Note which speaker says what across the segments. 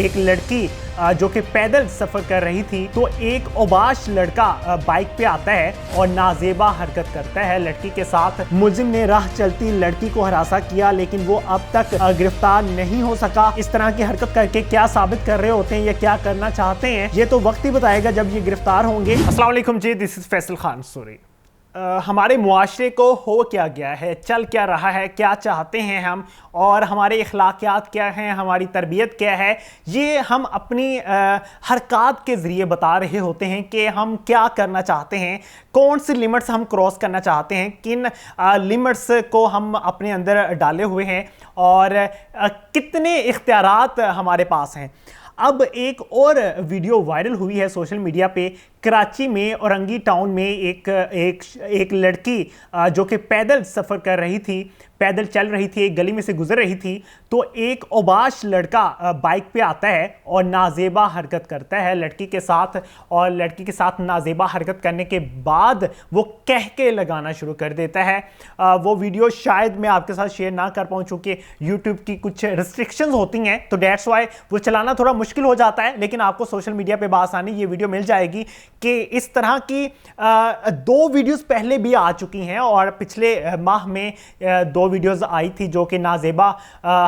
Speaker 1: ایک لڑکی جو کہ پیدل سفر کر رہی تھی تو ایک اوباش لڑکا بائک پہ آتا ہے اور نازیبا حرکت کرتا ہے لڑکی کے ساتھ۔ ملزم نے راہ چلتی لڑکی کو ہراساں کیا لیکن وہ اب تک گرفتار نہیں ہو سکا۔ اس طرح کی حرکت کر کے کیا ثابت کر رہے ہوتے ہیں یا کیا کرنا چاہتے ہیں یہ تو وقت ہی بتائے گا جب یہ گرفتار ہوں گے۔ السلام علیکم جی، دس از فیصل خان سوری۔ ہمارے معاشرے کو ہو کیا گیا ہے، چل کیا رہا ہے، کیا چاہتے ہیں ہم، اور ہمارے اخلاقیات کیا ہیں، ہماری تربیت کیا ہے، یہ ہم اپنی حرکات کے ذریعے بتا رہے ہوتے ہیں کہ ہم کیا کرنا چاہتے ہیں، کون سی لیمٹس ہم کراس کرنا چاہتے ہیں، کن لیمٹس کو ہم اپنے اندر ڈالے ہوئے ہیں اور کتنے اختیارات ہمارے پاس ہیں۔ اب ایک اور ویڈیو وائرل ہوئی ہے سوشل میڈیا پہ، کراچی میں اورنگی ٹاؤن میں ایک لڑکی جو کہ پیدل سفر کر رہی تھی، پیدل چل رہی تھی، ایک گلی میں سے گزر رہی تھی تو ایک اوباش لڑکا بائک پہ آتا ہے اور نازیبا حرکت کرتا ہے لڑکی کے ساتھ، اور لڑکی کے ساتھ نازیبا حرکت کرنے کے بعد وہ کہکے لگانا شروع کر دیتا ہے۔ وہ ویڈیو شاید میں آپ کے ساتھ شیئر نہ کر پاؤں چونکہ یوٹیوب کی کچھ ریسٹرکشنز ہوتی ہیں تو دیٹس وائی وہ چلانا تھوڑا مشکل ہو جاتا ہے، لیکن آپ کو سوشل میڈیا پہ بآسانی یہ ویڈیو مل جائے گی کہ اس طرح کی دو ویڈیوز پہلے بھی آ چکی ہیں، اور پچھلے ماہ میں دو ویڈیوز آئی تھی جو کہ نازیبا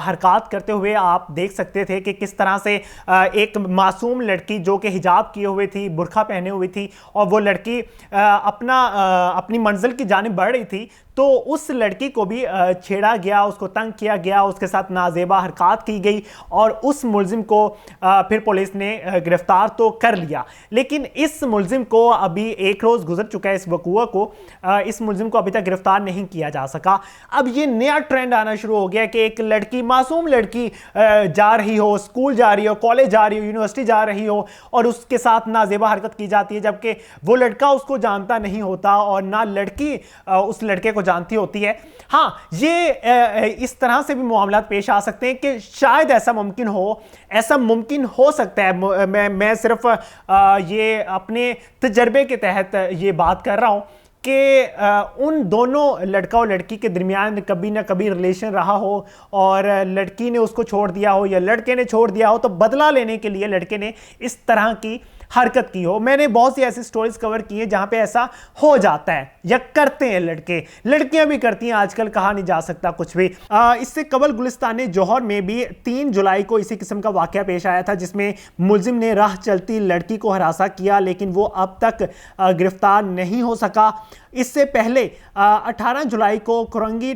Speaker 1: حرکات کرتے ہوئے آپ دیکھ سکتے تھے کہ کس طرح سے ایک معصوم لڑکی جو کہ حجاب کیے ہوئے تھی، برقع پہنے ہوئی تھی، اور وہ لڑکی اپنی منزل کی جانب بڑھ رہی تھی تو اس لڑکی کو بھی چھیڑا گیا، اس کو تنگ کیا گیا، اس کے ساتھ نازیبا حرکات کی گئی، اور اس ملزم کو پھر پولیس نے گرفتار تو کر لیا۔ لیکن اس ملزم کو ابھی ایک روز گزر چکا ہے اس وقوع کو، اس ملزم کو ابھی تک گرفتار نہیں کیا جا سکا۔ اب یہ نیا ٹرینڈ آنا شروع ہو گیا کہ ایک لڑکی، معصوم لڑکی جا رہی ہو، اسکول جا رہی ہو، کالج جا رہی ہو، یونیورسٹی جا رہی ہو، اور اس کے ساتھ نازیبا حرکت کی جاتی ہے، جبکہ وہ لڑکا اس کو جانتا نہیں ہوتا اور نہ لڑکی اس لڑکے کو جانتی ہوتی ہے۔ ہاں، یہ اس طرح سے بھی معاملات پیش آ سکتے ہیں کہ شاید ایسا ممکن ہو سکتا ہے۔ میں صرف یہ اپنے تجربے کے تحت یہ بات کر رہا ہوں کہ ان دونوں لڑکا اور لڑکی کے درمیان کبھی نہ کبھی ریلیشن رہا ہو، اور لڑکی نے اس کو چھوڑ دیا ہو یا لڑکے نے چھوڑ دیا ہو، تو بدلہ لینے کے لیے لڑکے نے اس طرح کی حرکت کی ہو۔ میں نے بہت سی ایسی سٹوریز کور کی ہیں جہاں پہ ایسا ہو جاتا ہے یا کرتے ہیں لڑکے، لڑکیاں بھی کرتی ہیں، آج کل کہا نہیں جا سکتا کچھ بھی۔ اس سے قبل گلستان جوہر میں بھی 3 جولائی کو اسی قسم کا واقعہ پیش آیا تھا جس میں ملزم نے راہ چلتی لڑکی کو ہراساں کیا لیکن وہ اب تک گرفتار نہیں ہو سکا۔ اس سے پہلے 18 جولائی کو اورنگی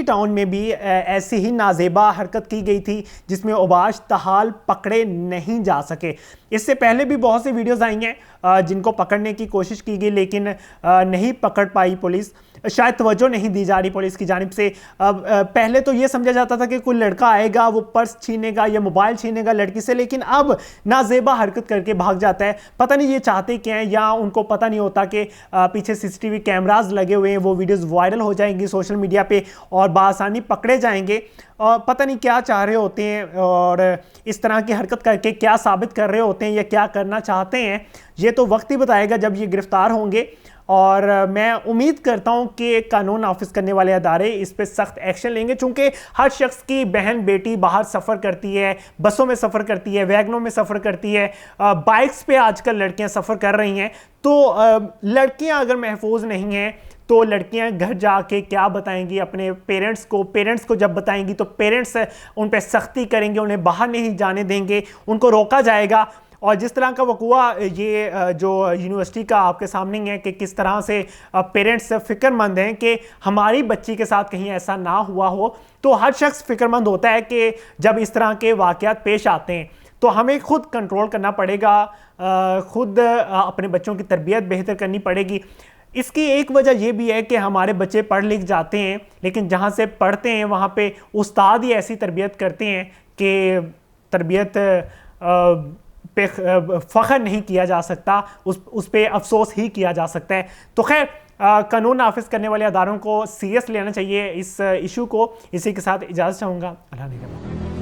Speaker 1: ٹاؤن میں بھی ایسی ہی نازیبا حرکت کی گئی تھی جس میں اوباش تاحال پکڑے نہیں جا سکے۔ اس سے پہلے بھی بہت سی ویڈیوز آئی ہیں جن کو پکڑنے کی کوشش کی گئی لیکن نہیں پکڑ پائی پولیس، شاید توجہ نہیں دی جا رہی پولیس کی جانب سے۔ پہلے تو یہ سمجھا جاتا تھا کہ کوئی لڑکا آئے گا، وہ پرس چھینے گا یا موبائل چھینے گا لڑکی سے، لیکن اب نازیبا حرکت کر کے بھاگ جاتا ہے۔ پتہ نہیں یہ چاہتے کیا ہیں، یا ان کو پتہ نہیں ہوتا کہ پیچھے CCTV کیمراز لگے ہوئے ہیں، وہ ویڈیوز وائرل ہو جائیں گی سوشل میڈیا پہ اور بآسانی پکڑے جائیں گے، اور پتہ نہیں کیا چاہ رہے ہوتے ہیں اور اس طرح کی حرکت کر کے کیا ثابت کر رہے ہوتے ہیں یا کیا کرنا چاہتے ہیں یہ تو وقت ہی بتائے گا جب یہ گرفتار ہوں گے۔ اور میں امید کرتا ہوں کہ قانون نافذ کرنے والے ادارے اس پہ سخت ایکشن لیں گے، چونکہ ہر شخص کی بہن بیٹی باہر سفر کرتی ہے، بسوں میں سفر کرتی ہے، ویگنوں میں سفر کرتی ہے، بائکس پہ آج کل لڑکیاں سفر کر رہی ہیں، تو لڑکیاں اگر محفوظ نہیں ہیں تو لڑکیاں گھر جا کے کیا بتائیں گی اپنے پیرنٹس کو جب بتائیں گی تو پیرنٹس ان پہ سختی کریں گے، انہیں باہر نہیں جانے دیں گے، ان کو روکا جائے گا۔ اور جس طرح کا وقوع یہ جو یونیورسٹی کا آپ کے سامنے ہے کہ کس طرح سے پیرنٹس فکر مند ہیں کہ ہماری بچی کے ساتھ کہیں ایسا نہ ہوا ہو، تو ہر شخص فکر مند ہوتا ہے کہ جب اس طرح کے واقعات پیش آتے ہیں تو ہمیں خود کنٹرول کرنا پڑے گا، خود اپنے بچوں کی تربیت بہتر کرنی پڑے گی۔ اس کی ایک وجہ یہ بھی ہے کہ ہمارے بچے پڑھ لکھ جاتے ہیں لیکن جہاں سے پڑھتے ہیں وہاں پہ استاد ہی ایسی تربیت کرتے ہیں کہ تربیت پہ فخر نہیں کیا جا سکتا، اس پہ افسوس ہی کیا جا سکتا ہے۔ تو خیر، قانون نافذ کرنے والے اداروں کو سیریس لینا چاہیے اس ایشو کو۔ اسی کے ساتھ اجازت چاہوں گا، اللہ نے